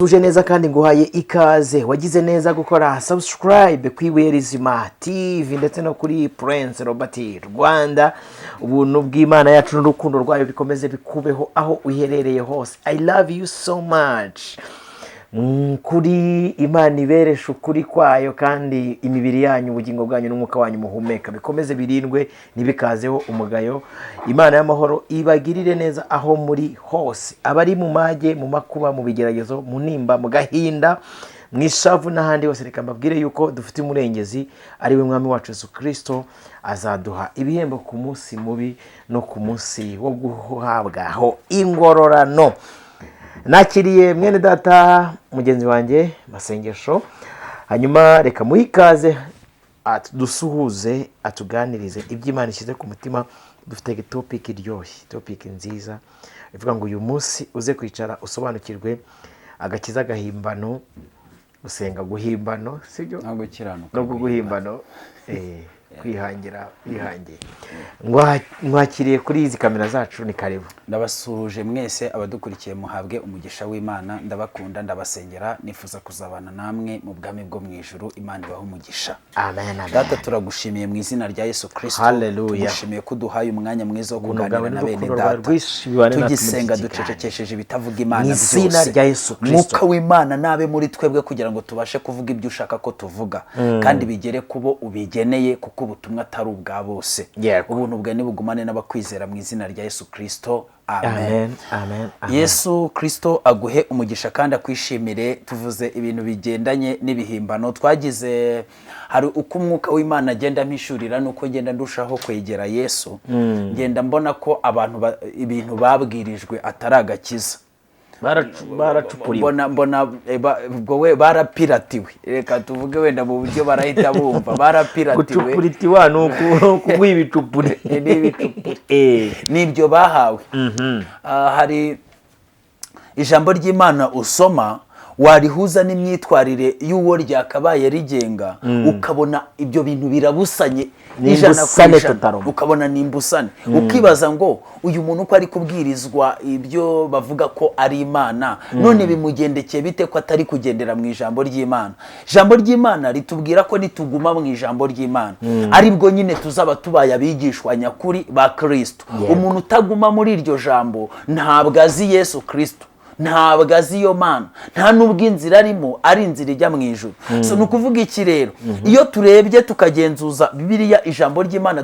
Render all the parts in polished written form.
Tuje neza kandi nguhaye ikaze wagize neza gukora subscribe kwibuye rizima TV ndetse no kuri Prince Robert Rwanda. Ubuntu bw'Imana yacu n'urukundo rwayo bikomeze bikubeho aho uherereye hose. I love you so much. Kuri Imana iberesha ukuri kwayo kandi imibiri yanyu ubugingo bwanyu n'umwuka wanyu muhumeka bikomeze birindwe nibikazeho umugayo. Imana y'amahoro ibagirire neza aho muri hose, abari mu mage, mu makuba, mu bigeragezo, mu nimba, mu gahinda, mwishavu n'ahandi hose. Reka mbabwire yuko dufite umurengezi ari we mwami wacu Yesu Kristo, azaduha ibihembo ku munsi mubi no ku munsi wo guhabwaho ingororano. Nakiriye mwene data mugenzi wanjye Masengesho, hanyuma reka muhikaze dusuhuze atuganirize iby'Imana ishyize ku mutima. Dufite topic iryoshye, topic nziza ivuga ngo uyu munsi uze kwicara usobanukirwe agakiza gahimbano, gusenga guhimbano, sibyo no gukiranuka no guhimbano, kwihangira bihangiye. Mwakiriye kuri izi kamera zacu, ni karibu. Ndabasuje mwese abadukurikiye, muhabwe umugisha w'Imana. Ndabakunda, ndabasengera, nifuza kuzabana namwe mu bwami bwo mu ijuru. Imana ibahe umugisha. Amen. Data, turagushimiye mu izina rya Yesu Kristo. Hallelujah. Tugushimiye ko duhaye umwanya mwiza wo kuganira na bene data, tugisenga ducecekesheje ibitavuga Imana byose. Izina rya Yesu Kristo, Mwuka w'Imana nabe muri twebwe kugira ngo tubashe kuvuga ibyo ushaka ko tuvuga, kandi bigere kubo ubigeneye, kuko ubutumwa atari ubwa bose. Ubuntu bwawe nibugumane n'abakwizera mu izina rya Yesu Kristo. Amen. Amen. Yesu Kristo aguhe umugisha kandi akwishimire. Tuvuze ibintu bigendanye n'ibihimbano. Twagize hari uko umwuka w'Imana agenda mpishurira nuko ngenda ndushaho kwegera Yesu. Ngenda mbona ko abantu ibintu babwirijwe atari agakiza. Baracupuriwe, mbona ubwo we barapiratiwe. Reka tuvuge wenda mu buryo barahita bumva barapiratiwe. gucupuritiwa nuko kubwibicupuri nibyo bahawe. Hari ijambo ry'Imana usoma warihuza n'imyitwarire y'uwo ryakabaye rigenga, ukabona ibyo bintu birabusanye ijana ku ijana, ukabona nimbusane. Ukibaza ngo uyu muntu uko ari kubwirizwa ibyo bavuga ko ari Imana, none bimugendekeye bite ko atari kugendera mu ijambo ry'Imana? Ijambo ry'Imana ritubwira ko nituguma mu ijambo ry'Imana aribwo nyine tuzaba tubaye abigishwa nyakuri ba Kristo. Umuntu utaguma muri iryo jambo ntabwo azi Yesu Kristo, ntabwo azi iyo Mana, nta nubwo inzira arimo ari inzira ijya mu ijuru. So nukuvuga iki rero? Iyo turebye tukagenzuza Bibiliya, ijambo ry'Imana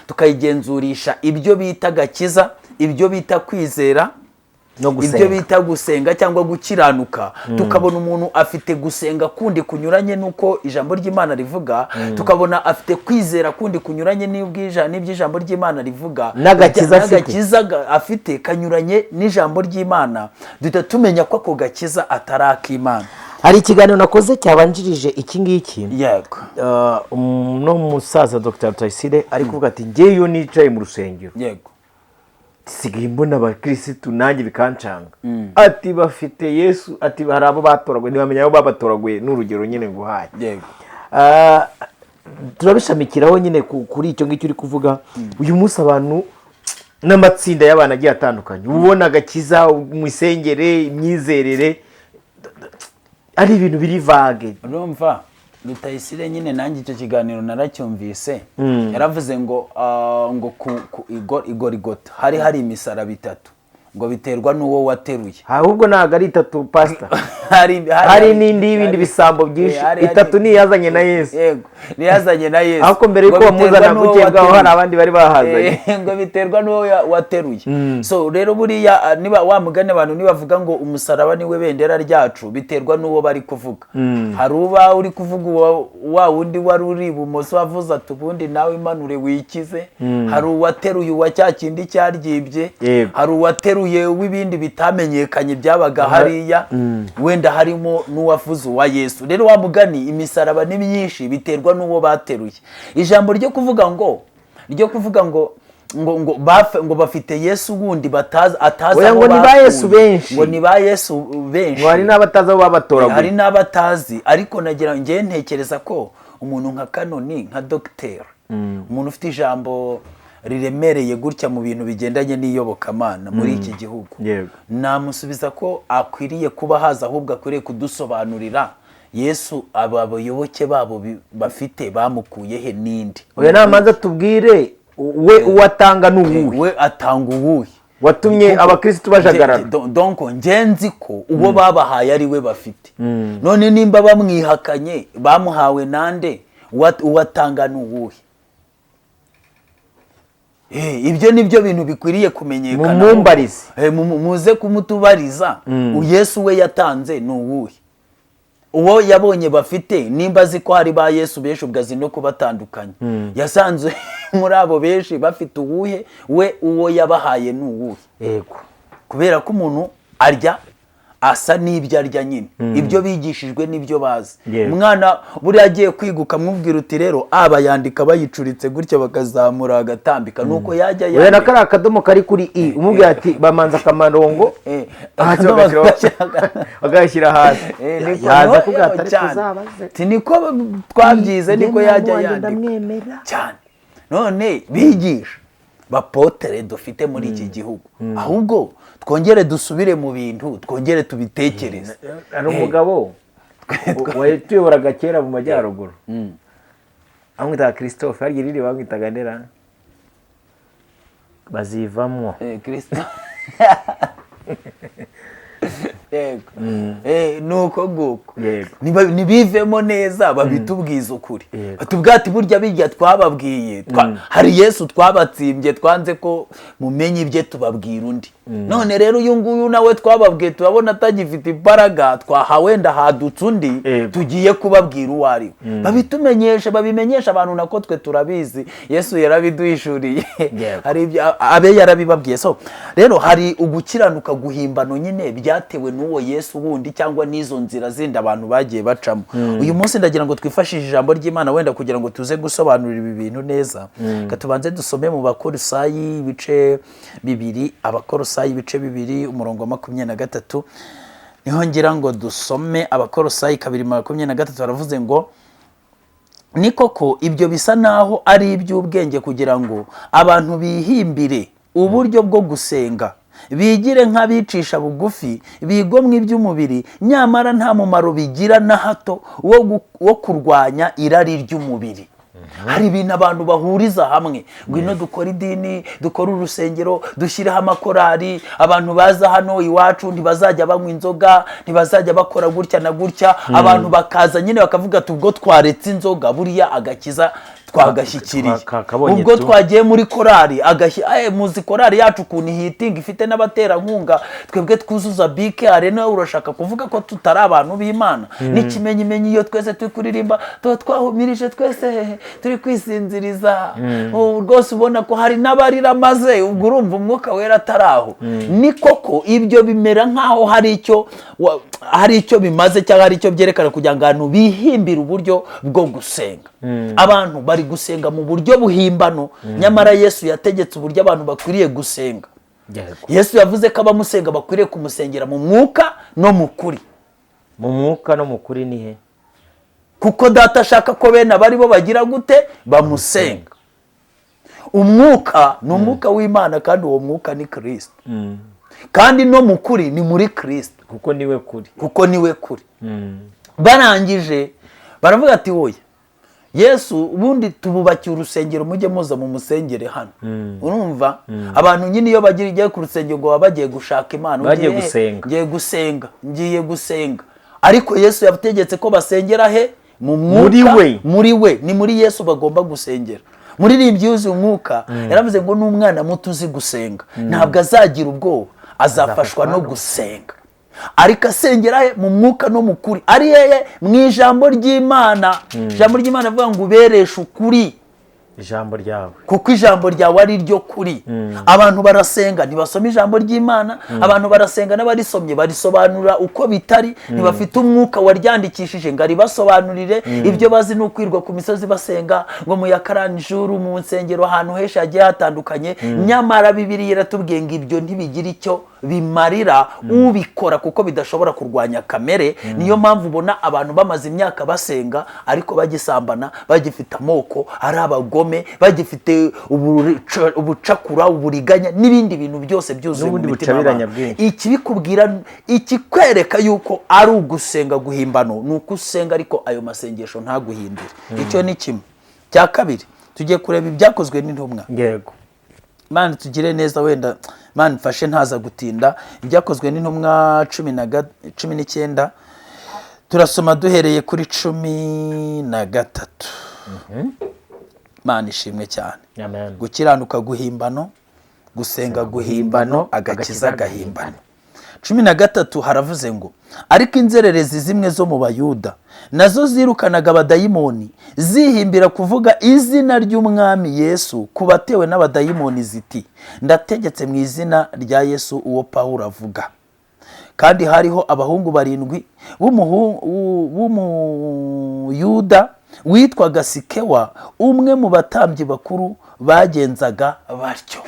tukayigenzurisha ibyo bita gakiza, ibyo bita kwizera, ibyo bita gusenga cyangwa gukiranuka, tukabona umuntu afite gusenga kundi kunyuranye nuko ijambo ry'Imana rivuga, tukabona afite kwizera kundi kunyuranye n'iby'ijambo ry'Imana rivuga, n'agakiza afite kanyuranye n'ijambo ry'Imana, duhita tumenya ko ako gakiza atari ak'Imana. Hari ikiganiro nakoze cyabanjirije iki ngiki, yego, no musaza Dr. Rutayisire ari kuvuga ati ngeyo nicaye mu rusengero, yego, sigaye mbona abakirisitu nanjye bikancanga. Ati bafite Yesu, ati hari abo batoraguye, ntibamenya abo babatoraguye, n'urugero nyine nguhaye. Yego. Turabishamikiraho nyine kuri icyo ngicyo uri kuvuga. Uyu munsi abantu n'amatsinda y'abantu agiye atandukanye, ubona agakiza mu isengere, imyizerere ari ibintu biri vage. Urumva Rutayisire nyine nanjye icyo kiganiro naracyumvise, yaravuze ngo igorigota hari imisaraba itatu, ngo biterwa n'uwo wateruye. Ahubwo ntago ari itatu pastor, hari n'indi y'ibindi bisambo byinshi. Itatu ni yazanye na Yesu. Yego, ni yazanye na Yesu. Ahubwo mbere yuko bamuzana gukebwaho hari abandi bari bahazanye. Ngo biterwa n'uwo wateruye. So rero buriya niba wamugane abantu nibavuga ngo umusaraba niwe bendera ryacu, biterwa n'uwo bari kuvuga. Hari uba uri kuvuga wa wundi wari uri ibumoso wavuze ati ubundi nawe imanure wikize. Hari uwateruye uwa cya kindi cyaryibye. Hari uwateruye w'ibindi bitamenyekanye byabaga hariya, wenda harimo n'uwavuze uwa Yesu. Rero wa mugani imisaraba ni myinshi, biterwa n'uwo bateruye. Ijambo ryo kuvuga ngo ngo bafite Yesu wundi ataza ngo ni ba Yesu benshi, ngo ni ba Yesu benshi, hari n'abatazi aho babatoraguye, hari n'abatazi. Ariko nagira ngiye ntekereza ko umuntu nka Kanoni, nka Dr. umuntu ufite ijambo riremereye gutya mu bintu bigendanye n'iyobokamana muri iki gihugu, Yego. namusubiza ko akwiriye kuba haza, ahubwo akwiriye kudusobanurira Yesu abayoboke babo bafite bamukuye he ninde. Oya namanza tubwire we uwatanga n'uwuhe, we atanga uwuhe watumye abakristo bajagarana. donc ngenzi ko uwo babahaye ari we bafite. None nimba bamwihakanye bamuhawe nande, uwatanga n'uwuhe? Ibyo nibyo bintu bikwiriye kumenyekana. Mumumbarize. Muze kumutubariza Yesu we yatanze n'uwuhe, uwo yabonye bafite. Nimba azi ko hari ba Yesu benshi ubwazi no kubatandukanya, yasanze muri abo benshi bafite uwuhe, we uwo yabahaye n'uwuhe. Yego. Kubera ko umuntu arya asa n'ibyo arya nyine, ibyo bigishijwe n'ibyo bazi. Umwana buriya agiye kwiga ukamubwira uti rero aba yandika bayicuritse gutya bakazamura agatambika, nuko yajya yandika. Wena kari akadomo kari kuri i umubwira ati bamanza akamarongo bagashyira hasi, yaza kuvuga ati tuzabaze, niko twabyize, niko yajya yandika cyane. None bigisha bapotere dufite muri iki gihugu, ahubwo twongere dusubire mu bintu, twongere tubitekereze. Ari umugabo tuyoboraga kera mu majyaruguru, amwitaga Christophe, harya irindi bamwitaga ndera bazivamo Christophe. Nuko nguko nibivemo neza, babitubwiza ukuri, batubwira ati burya bijya twababwiye, hari Yesu twabatsimbye, twanze ko mumenye ibye tubabwira undi. None rero uyu nguyu nawe twababwiye turabona atagifite imbaraga, twahawenda hadutse undi, tugiye kubabwira uwo ari we. Babitumenyesha, babimenyesha abantu, nako twe turabizi, Yesu yarabiduhishuriye, hari abe yarabibabwiye. So rero hari ugukiranuka guhimbano nyine byatewe n'uwo Yesu wundi, cyangwa n'izo nzira zindi abantu bagiye bacamo. Uyu munsi ndagira ngo twifashishe ijambo ry'Imana wenda kugira ngo tuze gusobanurira ibi bintu neza. Katubanze dusome mu Bakolosayi ibice 2, Abakolosayi ibice 2 umurongo wa 23. Niho ngira ngo dusome Abakolosayi 2:23. Baravuze ngo ni koko ibyo bisa naho ari iby'ubwenge kugira ngo abantu bihimbire uburyo bwo gusenga, bigire nk'abicisha bugufi, bigomwe iby'umubiri, nyamara nta mumaro bigira na hato wo kurwanya irari ry'umubiri. Hari ibintu abantu bahuriza hamwe, ngwino dukora idini, dukora urusengero, dushyireho amakorari, abantu baza hano iwacu ntibazajya banywa inzoga, ntibazajya bakora gutya na gutya. Abantu bakaza nyine bakavuga ati ubwo twaretse inzoga buriya agakiza twagashyikiriye. Ubwo twagiye muri korari, muzi korari yacu ukuntu hitinga, ifite n'abaterankunga, twebwe twuzuza bike arena, urashaka kuvuga ko tutari abantu b'Imana? N'ikimenyimenyi iyo twese turi kuririmba, twahumirije twese turi kwisinziriza, rwose ubona ko hari n'abarira, maze ubwo urumva umwuka wera ataraho. Ni koko ibyo bimera nk'aho hari icyo bimaze, cyangwa hari icyo byerekana kugira ngo abantu bihimbire uburyo bwo gusenga. Abantu bari gusenga mu buryo buhimbano, nyamara Yesu yategetse uburyo abantu bakwiriye gusenga. Yesu yavuze ko abamusenga bakwiriye kumusengera mu mwuka no mu kuri. Mu mwuka no mu kuri ni he? Kuko Data ashaka ko bene abari bo bagira gute, bamusenga. Umwuka ni umwuka w'Imana, kandi uwo mwuka ni Kristo. Kandi no mu kuri ni muri Kristo, kuko niwe kuri. Kuko niwe kuri. Barangije baravuga ati wowe Yesu ubundi tububakiye urusengero, mujye muza mu musengere hano. Urumva abantu nyine iyo bagiye ku rusengero ngo bagiye gushaka Imana, bagiye gusenga, ngiye gusenga. Ariko Yesu yategetse ko basengera he? Mu mwuka, muri we. Ni muri Yesu bagomba gusengera. Muririmbyi yuzuye umwuka yaravuze ngo n'umwana muto uzi gusenga ntabwo azagira ubwoba, azafashwa no gusenga. Ariko asengera mu mwuka no mu kuri, ari yeye mu ijambo ry'Imana. Ijambo ry'Imana avuga ngo ubereshe ukuri ijambo ryawe, kuko ijambo ryawe ari ryo kuri. Abantu barasenga ntibasoma ijambo ry'Imana, abantu barasenga n'abarisomye barisobanura uko bitari, ntibafite umwuka waryandikishije ngo aribasobanurire. Ibyo bazi ni ukwirwa ku misozi basenga, ngo mu yakarani ijuru, mu nsengero, ahantu henshi hagiye hatandukanye. Nyamara Bibiliya iratubwiye ngo ibyo ntibigira icyo bimarira ubikora, kuko bidashobora kurwanya kamere. Niyo mpamvu ubona abantu bamaze imyaka basenga ariko bagisambana, bagifite amoko, ari abagome, ubugome, bagifite ubucakura, uburiganya n'ibindi bintu byose byuzuye mu mitima yabo. Ikibikubwira, ikikwereka yuko ari ugusenga guhimbano, ni uko usenga ariko ayo masengesho ntaguhindure. Icyo ni kimwe. Cya kabiri, tugiye kureba ibyakozwe n'intumwa. Yego. Imana tugire neza, wenda Imana mfashe ntaza gutinda. Ibyakozwe n'intumwa 19 turasoma duhereye kuri 13. Imana ishimwe cyane. Amen. Gukiranuka guhimbano, gusenga guhimbano, agakiza gahimbano. 13 haravuze ngo, ariko inzererezi zimwe zo mu Bayuda nazo zirukanaga abadayimoni zihimbira kuvuga izina ry'umwami Yesu kubatewe n'abadayimoni ziti, ndategetse mu izina rya Yesu uwo Pawulo avuga. Kandi hariho abahungu 7 b'umuyuda witwaga Sikewa, umwe mu batambyi bakuru bagenzaga batyo.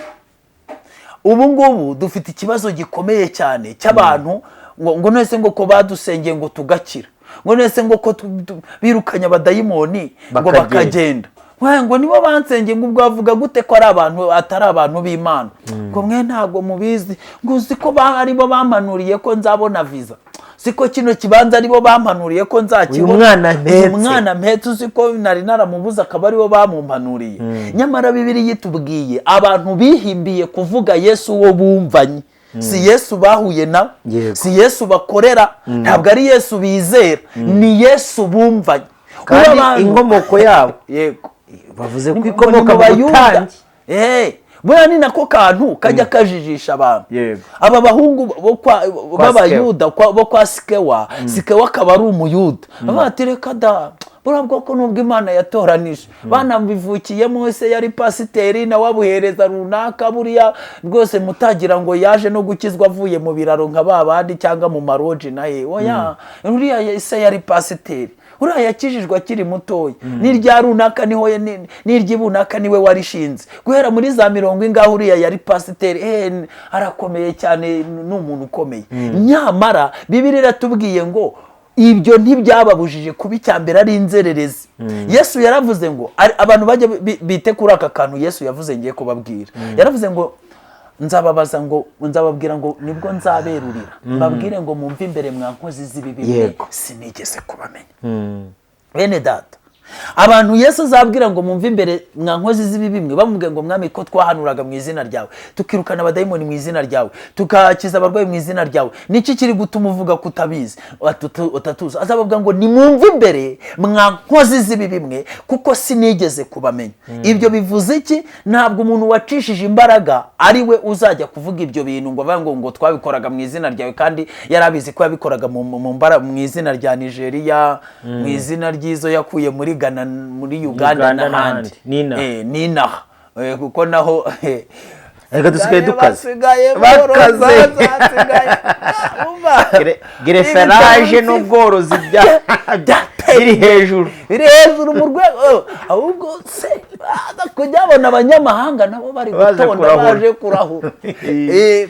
Ubu ngubu dufite ikibazo gikomeye cyane cy'abantu ngo nese ngo ko badusengeye ngo tugakira, ngo nese ngo ko birukanya abadayimoni ngo bakagenda, ngo nibo bansengeye, ngo bavuga gute ko ari abantu atari abantu b'Imana, ngo mwe ntago mubizi, ngo uzi ko aribo bamanuriye ko nzabona visa, siko kino kibanza aribo bamanuriye ko nzakibona, umwana mpetse uzi ko nari naramubuza akaba aribo bamumpanuriye. Nyamara Bibiliya itubwiye abantu bihimbiye kuvuga Yesu wo bumvanye, si Yesu bahuye nawe, si Yesu bakorera, ntabwo ari Yesu bizera, ni Yesu bumvanye. Kandi inkomoko yabo, yego, bavuze ko ikomoka mu butambyi. Buriya ni nako kantu kajya kajijisha abantu. Aba bahungu b'Abayuda bo kwa Sikewa, Sikewa akaba ari umuyuda. Bati reka da, buriya bwoko nubwo Imana yatoranije, banabivukiyemo, se yari pasiteri na wabuhereza runaka, buriya rwose mutagira ngo yaje no gukizwa avuye mu biraro nka babandi cyangwa mu maroji naye. Oya, uriya se yari pasiteri, uriya yakijijwe akiri mutoya, n'irya runaka niho n'iry'ibunaka niwe warishinze, guhera muri za 40 ngaho uriya yari pasiteri. Arakomeye cyane, n'umuntu ukomeye. Nyamara Bibiliya iratubwiye ngo ibyo ntibyababujije kuba icyambere ari inzererezi. Yesu yaravuze ngo abantu bajya bite kuri aka kantu Yesu yavuze ngiye kubabwira. Yaravuze ngo nzababaza ngo nzababwira ngo nibwo nzaberurira, mbabwire ngo mumve imbere mwa nkozi z'ibibi sinigeze kubamenya. Bene data, abantu Yesu azabwira ngo mumve imbere mwa nkozi z'ibibimwe, bamubwiye ngo mwami ko twahanuraga mu izina ryawe, tukirukana abadayimoni mu izina ryawe, tukakiza abarwayi mu izina ryawe, niki kiri gutuma uvuga kutabizi utatuza? Azababwira ngo nimumve imbere mwa nkozi z'ibibimwe kuko sinigeze kubamenya. Ibyo bivuze iki? Ntabwo umuntu wacishije imbaraga ari we uzajya kuvuga ibyo bintu ngo avuga ngo twabikoraga mu izina ryawe, kandi yarabizi ko yabikoraga mu izina rya Nigeria, mu izina ry'izo yakuye muri Ghana, muri Uganda n'ahandi. Ninaha kuko naho reka dusigaye dukaze bakaze gereferaje n'ubworozi biri hejuru mu rwego, ahubwo se kujyabona abanyamahanga nabo bari gutonda baje kurahura,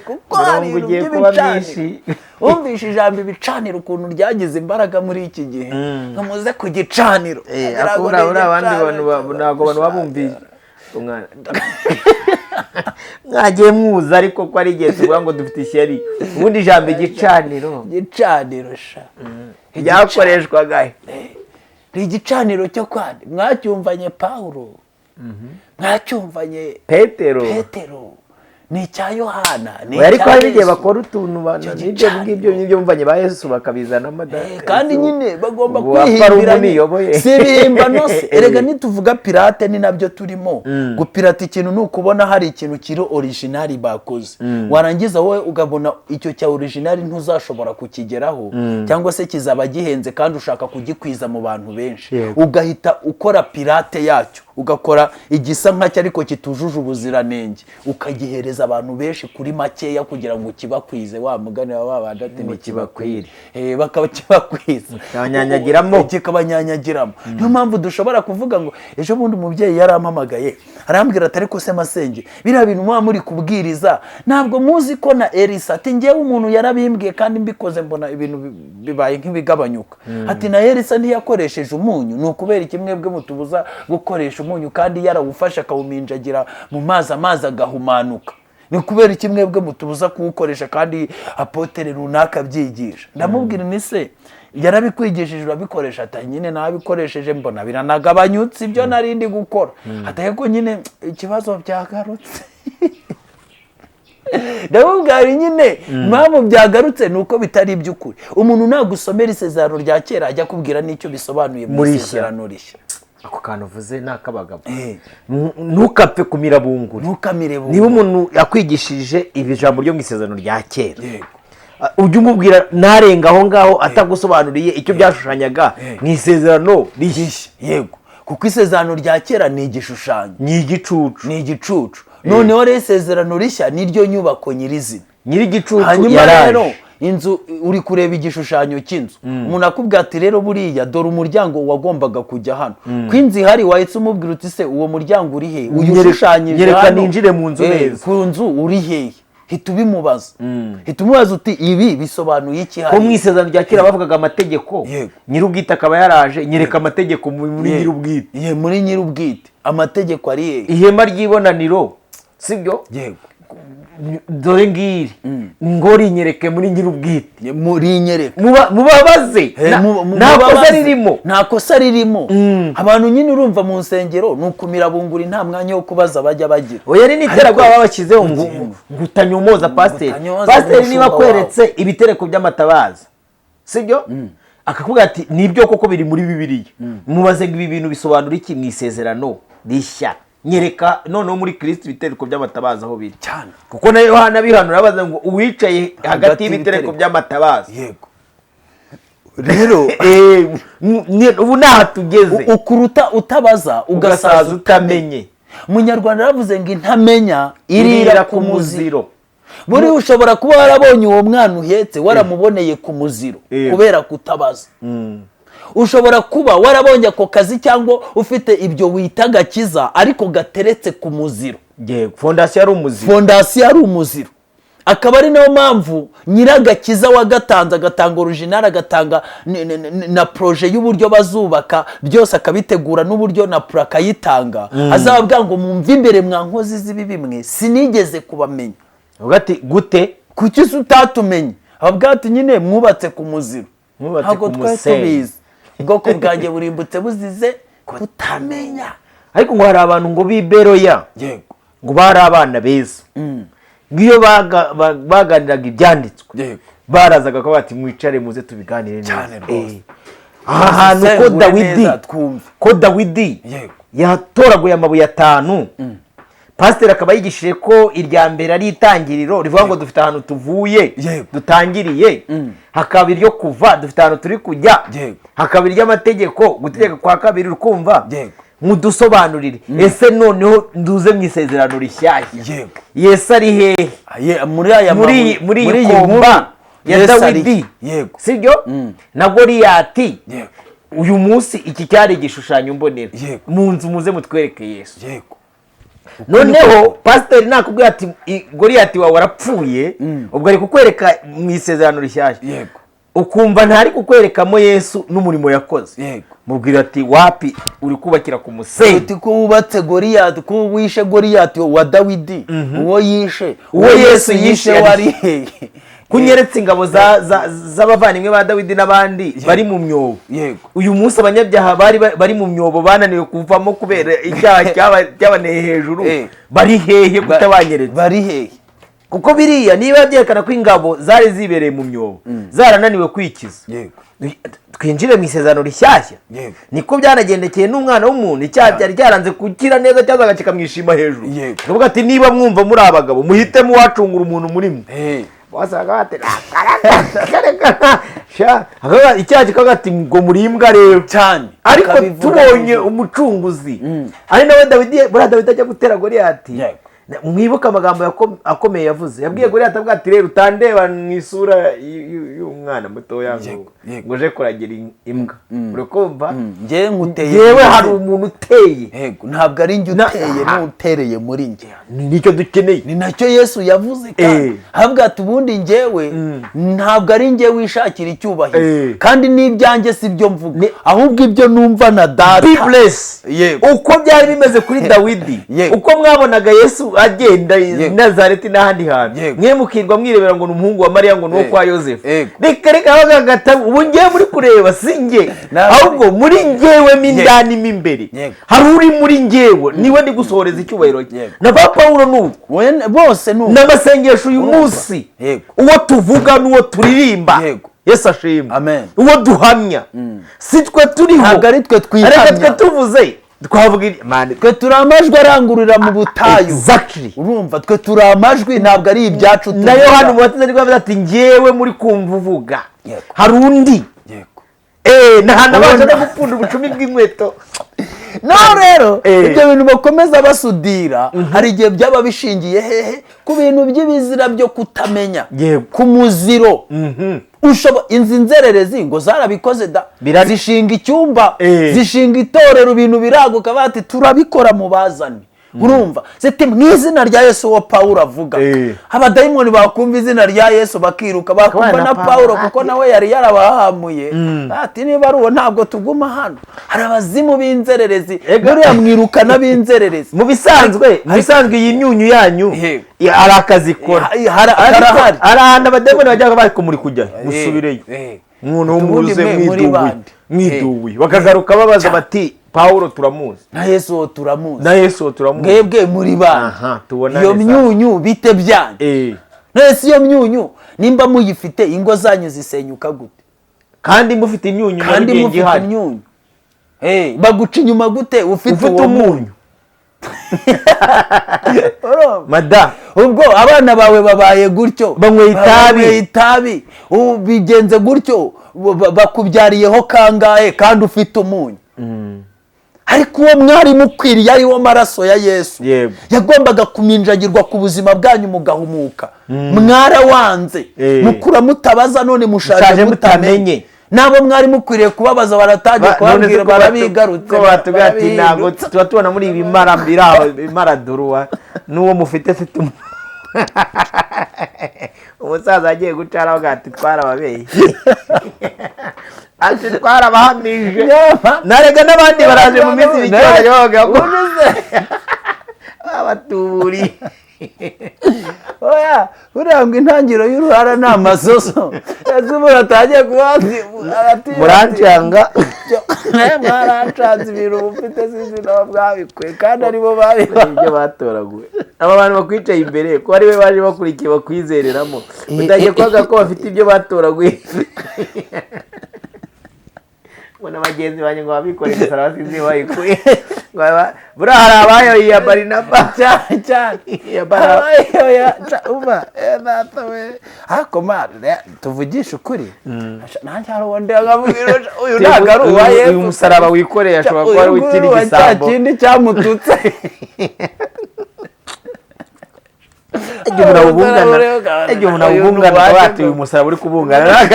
kuko hari ibintu by'ibicaniro. Wumvishe ijambo ibicaniro ukuntu ryagize imbaraga muri iki gihe, muze ku gicaniro. Abandi bantu ntabwo abantu babumvise mwagiye mwuza, ariko ko ari igihe tuvuga ngo dufite ishyari. Ubundi ijambo igicaniro sha ryakoreshwaga igicaniro cyo kwandi, mwacyumvanye Pawulo, mwacyumvanye Petero, ni icya Yohana. Ariko hari igihe bakora utuntu n'ibyo mvanye ba Yesu bakabizana kandi nyine bagomba kwihimbira, si ibihimbano se. Erega nituvuga pirate ni nabyo turimo. Gupirata ikintu ni ukubona hari ikintu kiri originali bakoze, warangiza wowe ugabona icyo cya originali ntuzashobora kukigeraho, cyangwa se kizaba gihenze kandi ushaka kugikwiza mu bantu benshi, ugahita ukora pirate yacyo, ugakora igisa nkacyo ariko kitujuje ubuziranenge, ukagihereza abantu benshi kuri makeya kugira ngo kibakwize. Wa mugani wa babandi ati ntikibakwire, bakaba kibakwiza, kikabanyanyagiramo. Niyo mpamvu dushobora kuvuga ngo ejo bundi umubyeyi yarampamagaye arambwira ati ariko se masenge, biriya bintu muba muri kubwiriza ntabwo muzi ko na Elisa, ati ngewe umuntu yarabimbwiye kandi mbikoze mbona ibintu bibaye nk'ibigabanyuka. Ati na Elisa ntiyakoresheje umunyu, ni ukubera iki mwebwe mutubuza gukoresha umunyu kandi yarawufashe akawuminjagira mu mazi agahumanuka. Ni kubera iki mwebwe mutubuza kuwukoresha kandi apotere runaka abyigisha? Ndamubwira ni se yarabikwigishije urabikoresha? Ati nyine nabikoresheje mbona biranagabanyutse ibyo narindi gukora. Ati ko nyine ikibazo byagarutse. Ndamubwira nyine mpamvu byagarutse nuko bitari iby'ukuri. Umuntu nagusomera isezerano rya kera ajya kubwira n'icyo bisobanuye mu isezerano rishya. Ako kantu uvuze ni akabagabo. Ntukapfe kumira bunguri. Ntukamire bunguri. Niba umuntu yakwigishije ibijambo ryo mu isezerano rya kera, ujye umubwira ntarenga aho ngaho atagusobanuriye icyo byashushanyaga mu isezerano rishya. Yego, kuko isezerano rya kera ni igishushanyo, ni igicucu. Noneho rero isezerano rishya niryo nyubako nyirizina. Nyirigicucu hanyuma rero inzu uri kureba igishushanyo cy'inzu, umuntu akubwira ati rero buriya dore umuryango wagombaga kujya hano, ko inzu ihari wahise umubwira uti se uwo muryango uri he? Uyu ushushanyije hano, nyereka ninjire mu nzu neza. Ku nzu uri hehe? Hita ubimubaza. Hita umubaza uti ibi bisobanuye iki hari? Ko mu isezerano rya kera bavugaga amategeko, nyir'ubwite akaba yaraje, nyereka amategeko muri nyir'ubwite. Muri nyir'ubwite amategeko ari hehe? Ihema ry'ibonaniro, sibyo? Yego. Dore ngiri ngo rinyereke muri nyir'ubwite. Muri nyereke mubabaze, nta kosa ririmo. Abantu nyine urumva mu nsengero nukumira bunguri, nta mwanya wo kubaza bajya bagira. Oya ni n'iterabwoba babashyizeho ngo utanyomoza pasiteri. Pasiteri niba akweretse ibitereko by'amatabaza, sibyo? Akakubwira ati nibyo koko biri muri Bibiliya, mubaze ngo ibi bintu bisobanura iki mu isezerano rishya? Nyereka noneho muri Kristo ibitereko by'amatabaza aho biri cyane, kuko na Yohana bihanura abaza ngo uwicaye hagati y'ibitereko by'amatabaza. Yego, rero ubu naha tugeze, ukuruta utabaza ugasaza utamenye. Munyarwanda yaravuze ngo intamenya irira ku muziro. Buri ushobora kuba warabonye uwo mwana uhetse waramuboneye ku muziro kubera kutabaza. Ushobora kuba warabonye ako kazi cyangwa ufite ibyo wita gakiza ariko gateretse ku muziro. Fondasiyo ari umuziro. Akaba ari nayo mpamvu nyiragakiza wagatanze, agatanga original, agatanga na projet y'uburyo bazubaka byose, akabitegura n'uburyo na pro akayitanga. Azababwira ngo mumve imbere mwa nkozi z'ibibi mwe sinigeze kubamenya. Ugati gute kuki utatumenye? Ababwira ati nyine mwubatse ku muziro. Ntabwo twari tubizi. Ubwoko bwanjye burimbutse buzize kutamenya. Ariko ngo hari abantu ngo biberoya, ngo bari abana beza, ngiyo baganiraga ibyanditswe, barazaga ko bati mwicare muze tubiganire neza. Aha hantu ko Dawidi yatoraguye amabuye 5, pasiteri akaba yigishije ko irya mbere ari itangiriro rivuga ngo dufite ahantu tuvuye dutangiriye, hakaba iryo kuva dufite ahantu turi kujya, hakaba iry'amategeko gutegeka kwa kabiri rukumva. Mudusobanurire ese noneho nduze mu isezerano rishyashya Yesu ari hehe muri iyi komba ya Dawidi, sibyo? Na Goliyati. Uyu munsi iki cyari igishushanyo mbonera, mu nzu muze mutwereke Yesu. Noneho pasiteri nakubwira ati Goliyati wawe warapfuye, ubwo ari kukwereka mu isezerano rishyashya, ukumva ntari kukwerekamo Yesu n'umurimo yakoze. Mubwira ati wapi, uri kubakira ku musenyi. Uti ko wubatse Goliyati, ko wishe Goliyati wa Dawidi, uwo yishe, uwo Yesu yishe wari hehe? Kunyeretse ingabo z'abavandimwe ba Dawidi n'abandi bari mu myobo. Uyu munsi abanyabyaha bari mu myobo bananiwe kuvamo kubera icyaha cyabaneye hejuru, bari hehe kutabanyeretse? Bari hehe? Kuko biriya niba byerekana ko ingabo zari zibereye mu myobo, zarananiwe kwikiza. Twinjire mu isezerano rishyashya. Niko byanagendekeye n'umwana w'umuntu, icyaha cyari cyaranze gukira neza cyazaga kikamwishima hejuru. Nuvuga ati niba mwumva muri abagabo muhitemo uwacungura umuntu muri mwe. Wasaga bate icyaha kikavuga ati ngo murimbwa rero cyane. Ariko tubonye umucunguzi ari nawe Dawidi, buriya Dawidi ajya gutera Goliyati, mwibuka amagambo akomeye yavuze, yabwiye Goliyati atabwa ati rero utandeba mu isura y'umwana mutoya ngo je kuragira imbwa. Urakumva? Ngewe nkuteye, yewe hari umuntu uteye, ntabwo ari njye uteye, n'utereye muri njye. Nicyo dukeneye, ni nacyo Yesu yavuze kandi ahabwa ati ubundi ngewe ntabwo ari njye wishakira icyubahiro, kandi n'ibyanjye si byo mvuga, ahubwo ibyo numva na data. Uko byari bimeze kuri Dawidi, uko mwabonaga Yesu agenda Nazareti n'ahandi hantu, mwe mukirwa mwirebera ngo ni umuhungu wa Mariya, ngo ni uwo kwa Yosefu. Reka bagagata, ubu ngewe muri kureba si nge, ahubwo muri ngewe mindani mimbere hari uri muri ngewe, niwe ndi gusohoreza icyubahiro cye. Na ba Paulo nuko bose nuko n'amasengesho uyu munsi, uwo tuvuga n'uwo turirimba, Yesu ashimwe, uwo duhamya si twe turiho, ntabwo ari twe twihamya, ariko twe tuvuze twavuga twe turi amajwi arangurura mu butayu. Urumva, twe turi amajwi, ntabwo ari ibyacu. Na Yohana Umubatiza nibwo yavuze ati ngewe muri kumva uvuga hari undi, n'ahantu baje no gupfunda ubucumi bw'inkweto. No rero ibyo bintu bakomeza basudira, hari igihe byaba bishingiye hehe ku bintu by'ibizira byo kutamenya, ku muziro. Inzi nzererezi ngo zarabikoze da, zishinga icyumba, zishinga itorero, ibintu biraguka, bati turabikora mu bazane. Urumva, ziti mu izina rya Yesu wa Paulo avuga, abadayimoni bakumva izina rya Yesu bakiruka, bakumva na Paulo kuko nawe yari yarabahamuye, ati niba ari uwo ntabwo tuguma hano. Hari abazimu b'inzererezi, buriya mwirukana b'inzererezi. Mu bisanzwe iyi myunyu yanyu hari akazi ikora, hari ahantu abadayimoni bajyaga bari kumuri kujya musubireyo, umuntu w'umuruze mwiduwe, bakagaruka babaza bati Paulo turamuzi, na Yesu turamuzi, mwebwe muri bana. Iyo myunyu bite byanyu? Nese iyo myunyu nimba muyifite, ingo zanyu zisenyuka gute? Kandi mufite imyunyu, baguca inyuma gute ufite umunyu? Mada, ubwo abana bawe babaye gutyo, banyweye itabi, bigenze gutyo, bakubyariyeho kangahe kandi ufite umunyu? Ariko uwo mwari mukwiriye ari wo maraso ya Yesu, yagombaga kuminjagirwa ku buzima bwanyu mugahumuka. Mwarawanze, mukura mutabaza, none mushaje mutamenye. Nabo mwari mukwiriye kubabaza, baratangiye kubabwira, barabigarutse, ko batubwira ati ntabwo tuba tubona muri ibi maradurwa n'uwo mufite umusaza agiye gucaraho gati twarababeye, ati twarabahamije, narega n'abandi baraje mu minsi bicyogere bavuga abatuburi. Oya, uriya ngo intangiro y'uruhara ni amasoso. Ese umuntu atangiye kuba murancanga, mwarancanze ibintu mufite sinzi nabo mwabikwe, kandi aribo babikora ibyo batoraguye. Aba bantu bakwicaye imbere ko ari we baje bakurikiye bakwizereramo, utagiye kwaga ko bafite ibyo batoraguye. Bona bagenzi banjye ngo babikoreye imisaraba sinzi bayikuye, buriya hari abayoye iya Barinaba cyane ariko tuvugisha ukuri, nanjye hari uwo ndababwira uyu ntabwo ari uwa Yesu. Uyu musaraba wikoreye ashobora kuba ari w'ikindi gisambo, kindi cyamututse. Igihe umuntu awubungana bati uyu musaraba uri kubungana,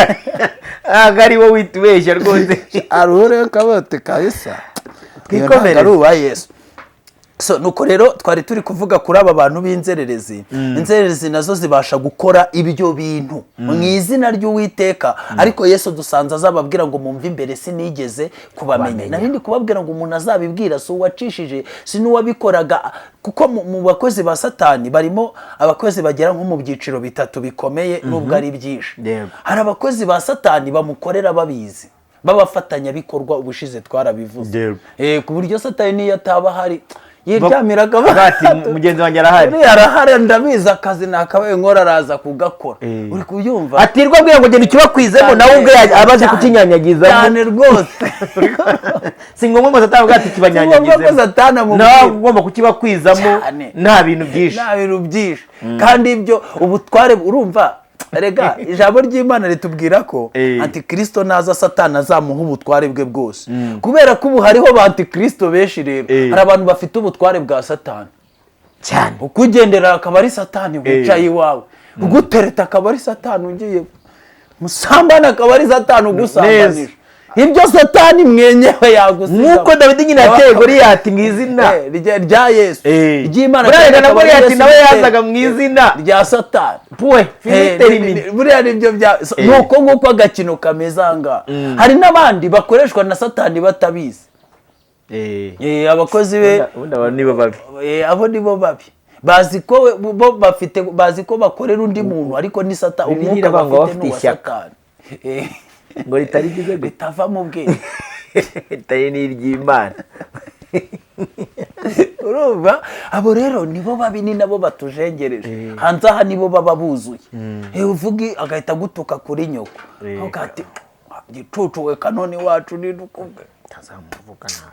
ntabwo ari wo witubeshya rwose. Aruhure kabote kabisa, twikomerere, ari uwa Yesu. So nuko rero twari turi kuvuga kuri aba bantu b'inzererezi. Inzererezi nazo zibasha gukora ibyo bintu mu izina ry'Uwiteka, ariko Yesu dusanze azababwira ngo mumve imbere sinigeze kubamenya. Narindi kubabwira ngo umuntu azabibwira so wacishije si n'uwabikoraga, kuko mu bakozi ba Satani barimo abakozi bagera nko mu byiciro bitatu bikomeye nubwo ari byinshi. Hari abakozi ba Satani bamukorera babizi, babafatanya bikorwa, ubushize twarabivuze, ku buryo Satani niyo ataba hari yiryamiraga bati mugenzi wanjye arahari ndabizi akazi nakabaye nkora araza kugakora. Uri kubyumva, atirwa abwira ngo genda ikibakwizemo nawe ubwe abaje kukinyanyagiza cyane rwose. Si ngombwa ngo Satani bwati kibanyanyagize, nawe ugomba kukibakwizamo nta bintu byinshi, kandi ibyo ubutware. Urumva, rega ijambo ry'Imana ritubwira ko Antikristo naza Satani azamuha ubutware bwe bwose, kubera ko ubu hariho ba Antikristo benshi. Rero hari abantu bafite ubutware bwa Satani, cyane. ukugendera akaba ari satani wicaye iwawe, ugutereta akaba ari satani ugiye musambana akaba ari satani ugusambanije. Ibyo satani mwenyewe yagusiga. Nkuko Dawidi nyine yateye Goliyati mu izina rya Yesu. Ry'Imana na Goliyati nawe yazaga mu izina rya satani. Puwe Filisteri. Buriya nibyo bya nuko nguko agakino kamezanga. Hari n'abandi bakoreshwa na satani batabizi. Abakozi be nibo babi. Abo nibo babi. Bazi ko bakorera undi muntu ariko ni satani, umwuka bafite n'uwa satani. Ngo ritari gize bitava mu bwenge. Ritari n'iry'Imana. Urumva abo rero nibo babi, ni nabo batujengereje. Hanze aha nibo baba buzuye. Uvugi agahita gutuka kuri nyoko. Ugati gicucu we kanoni wacu ni dukumve. Tazamuvuga na.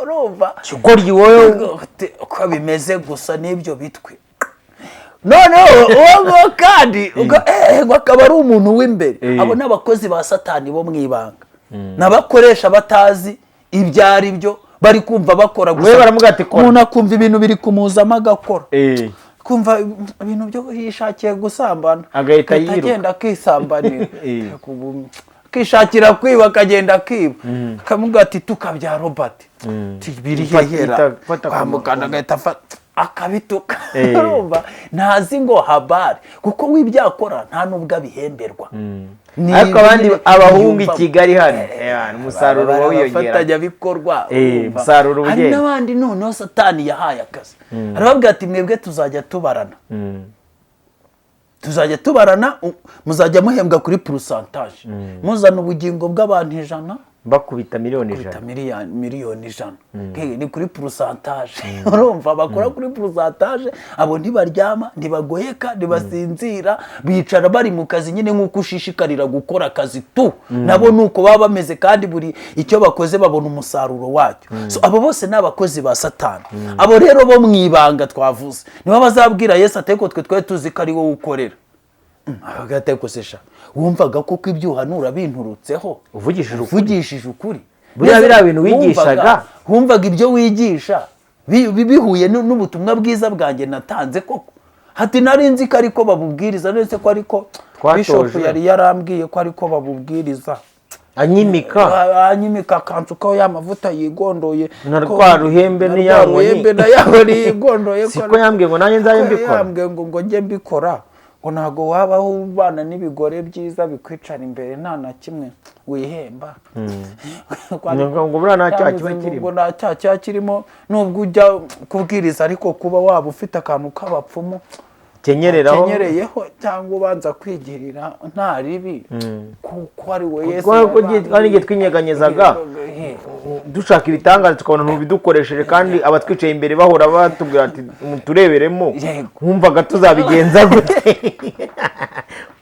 Urumva Kigoryi wowe uko bimeze gusa n'ibyo bitwe. Noneho uwo kandi akaba ari umuntu w'imbere. Abo n'abakozi ba satani bo mwibanga, n'abakoresha batazi ibyari byo, bari kumva bakora gusa. We baramuga ati kora, umuntu akumva ibintu biri kumuzamo agakora, kumva ibintu byo yishakiye gusambana, agahita yiruka, agenda akisambanira, kishakira kwiba, akagenda akiba, kamuga ati tukabya Robert tibiri hehera kwamukana, agahita akabituka. Urumva ntazi ngo habari kuko wibyakora nta nubwo abihemberwa. Ariko abandi abahungu i Kigali hano umusaruro wiyongera, bafatanya bikorwa. Umusaruro ugenda. Hari n'abandi noneho satani yahaye akazi, arababwira ati mwebwe tuzajya tubarana, muzajya muhembwa kuri pourcentage, muzana ubugingo bw'abantu 100 bakubita miliyoni 100. Ni kuri pourcentage. Urumva bakora kuri pourcentage. Abo ntibaryama, ntibagoyeka, ntibasinzira, bicara bari mu kazi nyine nk'uko ushishikarira gukora akazi tu. Nabo nuko baba bameze, kandi buri icyo bakoze babona umusaruro wacyo. So abo bose n'abakozi ba satani. Abo rero bo mwibanga twavuze niba bazabwira Yesu ateko twe tuzi ko ari wowe ukorera. Agateko sesha wumvaga koko ibyuhanura binturutseho, uvugishije ukuri. Buriya bintu wigishaga, wumvaga ibyo wigisha bihuye n'ubutumwa bwiza bwanjye natanze koko. Hati narinzi ko ariko babubwiriza, ndetse ko ariko Bishop yari yarambwiye ko ariko babubwiriza. Anyimika kansukaho y'amavuta yigondoye na rwa ruhembe n'iyabo yigondoye. Siko yambwiye ngo nanjye nzaye mbikora, yambwiye ngo njye mbikora, ngo ntago wabaho ubana n'ibigore byiza bikwicara imbere nta na kimwe wihemba. Ngo buriya nta cyaha kirimo, nubwo ujya kubwiriza ariko kuba waba ufite akantu k'abapfumu kenyereyeho cyangwa ubanza kwigirira nta ribi, kuko ari we Yesu. Kandi igihe twinyeganyezaga dushaka ibitangaza tukabona ntubidukoresheje, kandi abatwicaye imbere bahora batubwira ati mutureberemo, wumvaga tuzabigenza gute?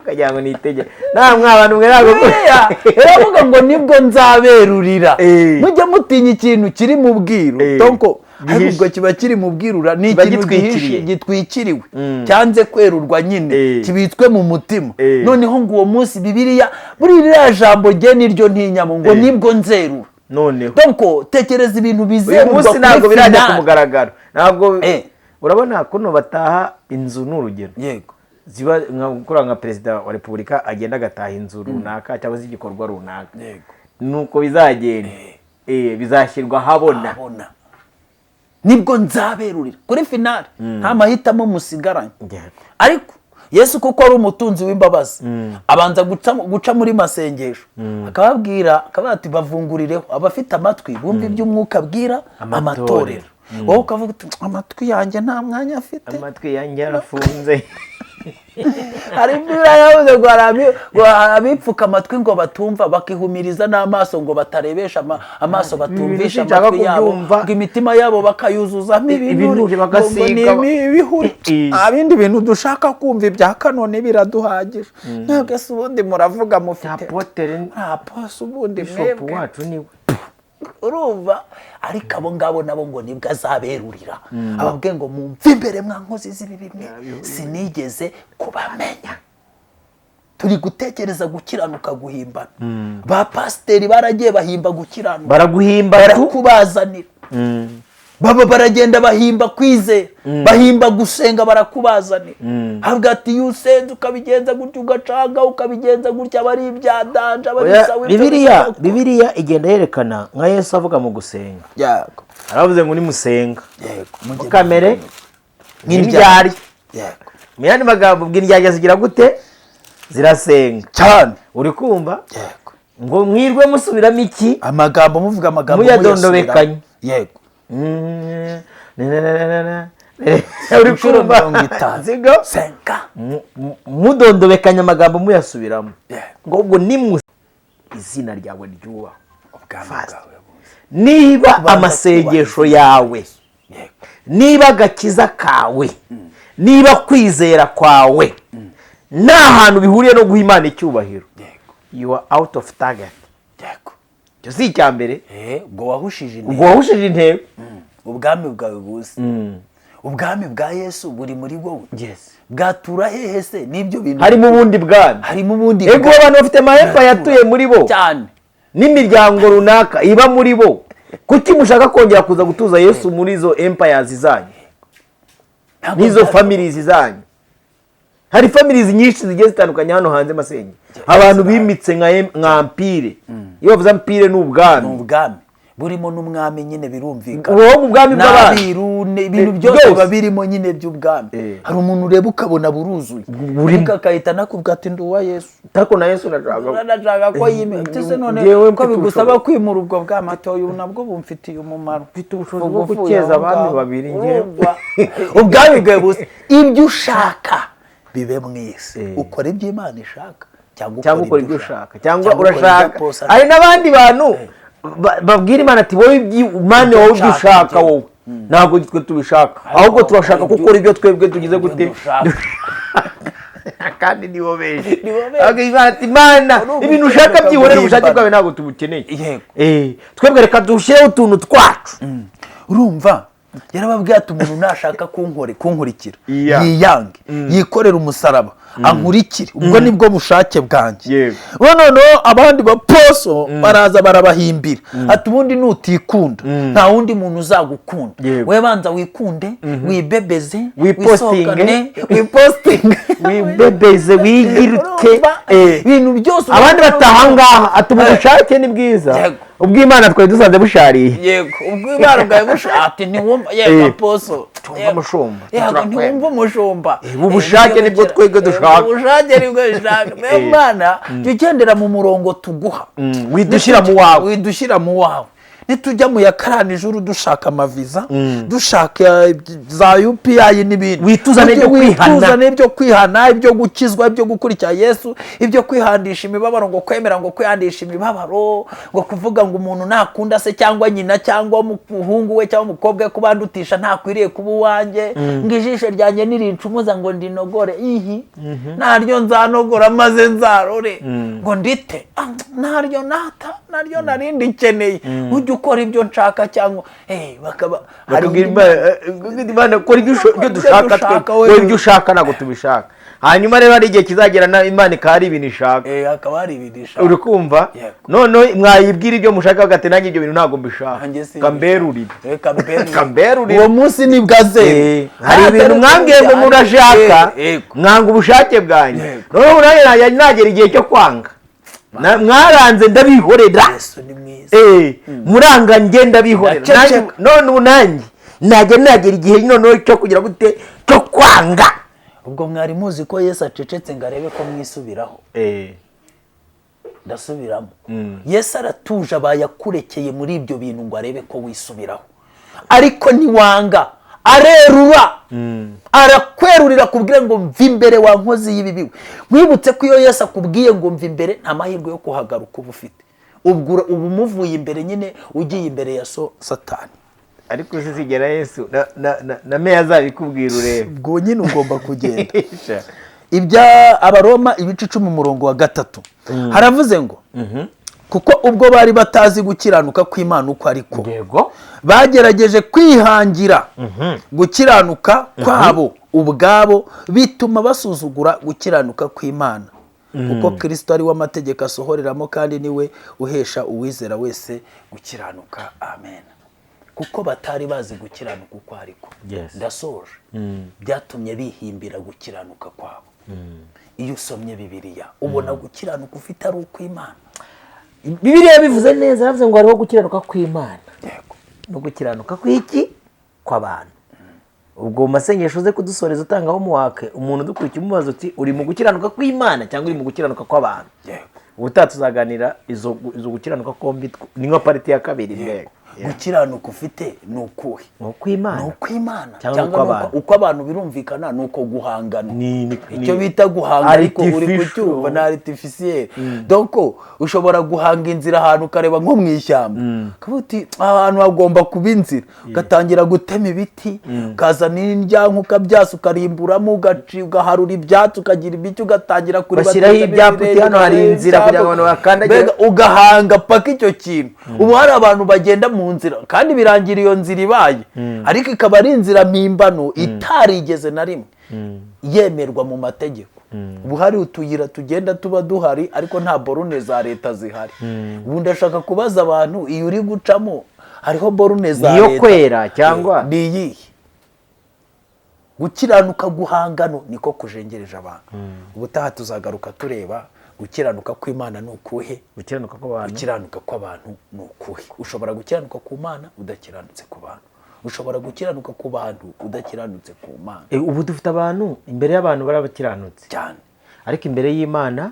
Ukagira ngo nitegere nta mwabantu mwe ntabwo iravuga ngo nibwo nzaberurira. Mujya mutinya ikintu kiri mu bwiru, tonko ahubwo kiba kiri mu bwirura, ni ikintu gitwikiriwe, cyanze kwerurwa nyine, kibitswe mu mutima. Noneho ngo uwo munsi Bibiliya buriya jambo rye niryo ntinyamo, ngo nibwo nzerura. Noneho tonko tekereza ibintu bizerurwa, uyu munsi ntabwo birajya ku mugaragaro. Ntabwo urabona kuno bataha inzu n'urugero, yego ziba nka perezida wa repubulika agenda agataha inzu runaka cyangwa se igikorwa runaka, nuko bizagenda bizashyirwa habona. Nibwo nzaberurira kuri finale, nta mahitamo musigaranye. Ariko Yesu kuko ari umutunzi w'imbabazi, abanza guca muri masengesho, akababwira ati bavungurireho abafite amatwi bumva iby'umwuka abwira amatorero. Wowe ukavuga uti amatwi yanjye nta mwanya afite, amatwi yanjye yarafunze. Hari yavuze ngo abipfuka amatwi ngo batumva, bakihumiriza n'amaso ngo batarebesha amaso, batumvisha amatwi yabo, ngo imitima yabo bakayuzuzamo ibinure bagasiga ibihuri. Abindi bintu dushaka kumva ibya kanone biraduhagije. Ntabwo se ubundi muravuga mufite nta pasi, ubundi Bishop wacu niwe. Urumva ariko abo ngabo nabo ngo nibwo azaberurira, ababwiye ngo mumve imbere mwa nkozi z'ibi bimwe sinigeze kubamenya. Turi gutekereza gukiranuka guhimbana. Ba pasiteri baragiye bahimba gukiranuka, baraguhimba barakubazanira. baba baragenda bahimba kwizera, bahimba gusenga, barakubazanira. Havuga ati iyo usenze ukabigenza gutya, ugacanga ukabigenza gutya, aba ari ibyadanja, aba ari sawa. Bibiliya igenda yerekana nka Yesu avuga mu gusenga. Yego. Aravuze ngo nimusenga. Yego. Mukamere nk'indyarya. Yego. Mu yandi magambo bw'indyarya zigira gute? Zirasenga cyane. Uri kumva? Yego. Ngo mwirwe musubiramo iki? Amagambo muvuga amagambo muyadondobekanye. Yego. Uri kumva? Zigo? Senga. Mudondobekanya amagambo muyasubiramo. Ngo ubwo nimu izina ryawe ryubaho. Ubwami niba amasengesho yawe, niba agakiza kawe, niba kwizera kwawe nta hantu bihuriye no guha Imana icyubahiro, you are out of target. Cyo si icya mbere. Ubwo wahushije intego. Ubwami bwawe buze. Ubwami bwa Yesu buri muri wowe. Yes. Bwatura hehe se n'ibyo bintu? Hari mu bundi bwami. Ego abantu bafite amahepa yatuye muri bo cyane, n'imiryango runaka iba muri bo. Kuki mushaka kongera kuza gutuza Yesu muri izo empires zanyu, n'izo families zanyu? Hari families nyinshi zigiye zitandukanye hano hanze Masenyi. Abantu bimitse nka empire. Iyo bavuze empire ni ubwami. Burimo n'umwami nyine birumvikana. Uwo ubwami bw'abantu ibintu byose babirimo nyine by'ubwami. Hari umuntu ureba ukabona buruzuye. Burika akahita nakubwa ati nduwa Yesu. Tako na Yesu ndashaka ko yime. Tese none ko bigusaba kwimura ubwo bw'amatoyo nabwo bumfitiye umumaro. Mfite ubushobozi bwo gukeza abami babiri ngewe. Ubwami bwawe buse ibyo ushaka bibe mwese. Ukora ibyo Imana ishaka cyangwa ukora ibyo ushaka. Cyangwa urashaka. Hari n'abandi bantu babwira Imana ati wowe Imana wowe ibyo ushaka wowe. Ntabwo twe tubishaka. Ahubwo turashaka gukora ibyo twebwe tugize gute. Kandi ni wowe. Imana ibintu ushaka byihorera ubushake bwawe ntabwo tubukeneye. Twebwe reka dushireho utuntu twacu. Urumva? Yarababwiye ati umuntu nashaka kunkurikira yiyange, yikorera umusaraba, ankurikire. Ubwo nibwo bushake bwanjye. Noneho abandi baposo baraza barabahimbira ati ubundi nutikunda nta wundi muntu uzagukunda. We banza wikunde, wibebeze, wipostinge, wibebeze, wigirute ibintu byose. Abandi bataha ngaha ati ubushake ni bwiza. Ubw'Imana twari dusanze bushariye. Yego. Ubw'Imana bwawe bushate ntiwumva. Yego aposo. Tumva umushumba. Yego ntiwumva umushumba. Ubushake nibwo twebwe dushaka. Ubushake nibwo dushaka. Imana tugendera mu murongo tuguha. Widushira mu wawe. Nitujya mu yakarani ijuru dushaka amaviza, dushaka za UPI n'ibindi. Wituzane ibyo kwihana, ibyo gukizwa, ibyo gukurikira Yesu, ibyo kwihandisha imibabaro, ngo kwemera ngo kwihandisha imibabaro, ngo kuvuga ngo umuntu nakunda se cyangwa nyina cyangwa umuhungu we cyangwa umukobwa we kubandutisha ntakwiriye kuba uwanjye, ngo ijisho ryanjye nirincumuza ngo ndinogore naryo nzanogora maze nzarore, ngo ndite naryo narindi keneye. Ukora ibyo nshaka cyangwa bakaba hari Imana kora ibyo dushaka twe, ibyo ushaka ntabwo tubishaka. Hanyuma rero hari igihe kizagera na Imana ikari ibintu ishaka. Akaba hari ibintu ishaka. Uri kumva? None mwayibwira ibyo mushaka bagate nanjye ibyo bintu ntabwo mbishaka. Kamberurire. Uwo munsi ni bwaze. Hari ibintu mwambwiye ngo murashaka, mwanga ubushake bwanjye. None nagera igihe cyo kwanga. Mwaranze ndabihorera. Muranga ngenda bihorera. None unanjye nagera igihe noneho cyo kugira gute cyo kwanga. Ubwo mwari muzi ko Yesu acecetse ngo arebe ko mwisubiraho. Ndasubiramo. Yesu aratuje abayakurekeye muri ibyo bintu ngo arebe ko wisubiraho. Ariko niwanga arerura. Arakwerurira kubwira ngo mva imbere wa nkozi y'ibibiwe. Mwibutse ko iyo Yesu akubwiye ngo mva imbere nta mahirwe yo kuhagaruka uba ufite. Ubu umuvuye imbere nyine ugiye imbere ya Satani. Ariko zigera Yesu na meya azabikubwira urebe. Ubwo nyine ugomba kugenda. Ibya Abaroma ibice 10:3 haravuze ngo kuko ubwo bari batazi gukiranuka kw'Imana uko ariko bagerageje kwihangira gukiranuka kwabo ubwabo bituma basuzugura gukiranuka kw'Imana kuko Kristo ari w'amategeko asohoreramo kandi niwe uhesha uwizera wese gukiranuka. Amen. kuko batari bazi gukiranuka uko ariko. Yes. Ndasoje. Byatumye bihimbira gukiranuka kwabo. Iyo usomye Bibiliya ubona gukiranuka ufite ari ukw'Imana. Bibiliya bivuze neza, yavuze ngo hariho gukiranuka kw'Imana. Yego. No gukiranuka kw'iki? Kw'abantu. Ubwo mu masengesho uze kudusoreza utangaho umuwake, umuntu dukurikiye umubaza uti uri mu gukiranuka kw'Imana cyangwa uri mu gukiranuka kw'abantu? Yego. Ubutaha tuzaganira izo gukiranuka kombi, ni nka pariti ya kabiri mbega. Gukiranuka ufite ni ukuhe? Ni ukw'Imana. Ni ukw'Imana cyangwa uko abantu birumvikana ni uko guhangana. Ni icyo bita guhanga ariko uri kucyumva na artificiel. Donc ushobora guhanga inzira ahantu ukareba nko mu ishyamba, ukavuga uti ahantu hagomba kuba inzira, ugatangira gutema ibiti, ukazana indyango ukabyasa ukarimburamo, ugaharura ibyatsi, ukagira ibiti, ugatangira kuri bashyiraho ibyapa uti hano hari inzira kugira ngo abantu bakandagira, ugahanga paka icyo kintu. Ubu hari abantu bagenda mu nzira kandi birangira iyo nzira ibaye, ariko ikaba ari inzira mpimbano itarigeze na rimwe yemerwa mu mategeko. Ubu hari utuyira tugenda tuba duhari ariko nta borune za leta zihari. Ubu ndashaka kubaza abantu, iyo uri gucamo hariho borune za leta niyo kwera cyangwa ni iyihe? Gukiranuka guhangano niko kujengereje abantu. Ubutaha tuzagaruka tureba gukiranuka kw'Imana ni ukuhe, gukiranuka kw'abantu. Gukiranuka kw'abantu ni ukuhe. Ushobora gukiranuka ku Mana udakiranutse ku bantu, ushobora gukiranuka ku bantu udakiranutse ku Mana. Ubu dufite abantu imbere y'abantu barabakiranutse cyane, ariko imbere y'Imana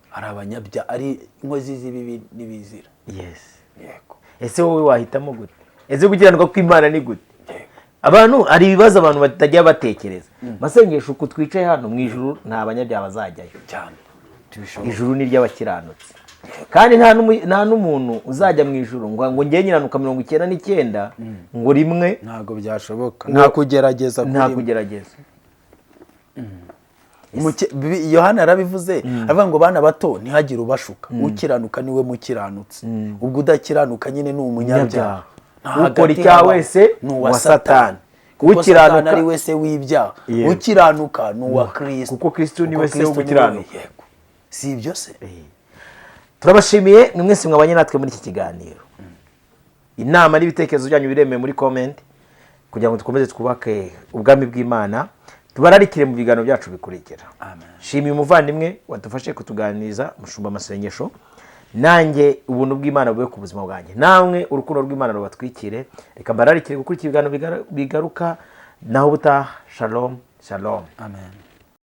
hari abanyabyaha, ari inkozi z'ibibi n'ibizira. Yes. Yego. Ese wowe wahitamo gute? Ese gukiranuka kw'Imana ni gute? Yego. Abantu hari ibibazo abantu batajya batekereza. Masengesho uko twicaye hano mu ijuru nta banyabyaha bazajyayo cyane. Ijuru ni ry'abakiranutsi. Kandi nta n'umuntu uzajya mu ijuru ngo ngiye nyiranuka 99 ngo rimwe, ntago byashoboka. Nta kugerageza kuri nta kugerageza. Yohana yarabivuze avuga ngo bana bato ntihagire ubashuka, ukiranuka niwe mukiranutsi. Ubwo udakiranuka nyine ni umunyabyaha. Ukora icyaha wese ni uwa Satani. Ukiranuka ari wese w'ibyaha. Ukiranuka ni uwa Kristo, kuko Kristo ni wese w'ukiranuka. Si ibyo se? Turabashimiye ni mwese mwabanye natwe muri iki kiganiro. Inama n'ibitekerezo byanyu biremewe muri comment kugira ngo dukomeze twubake ubwami bw'Imana. Tubararikire mu biganiro byacu bikurikira. Amen. Shimiye umuvandimwe wadufashe kutuganiriza mushumba amasengesho. Nanjye ubuntu bw'Imana bube ku buzima bwanjye, namwe urukundo rw'Imana rubatwikire. Reka mbararikire gukurikira ibiganiro bigaruka naho ubutaha. Shalom, shalom. Amen.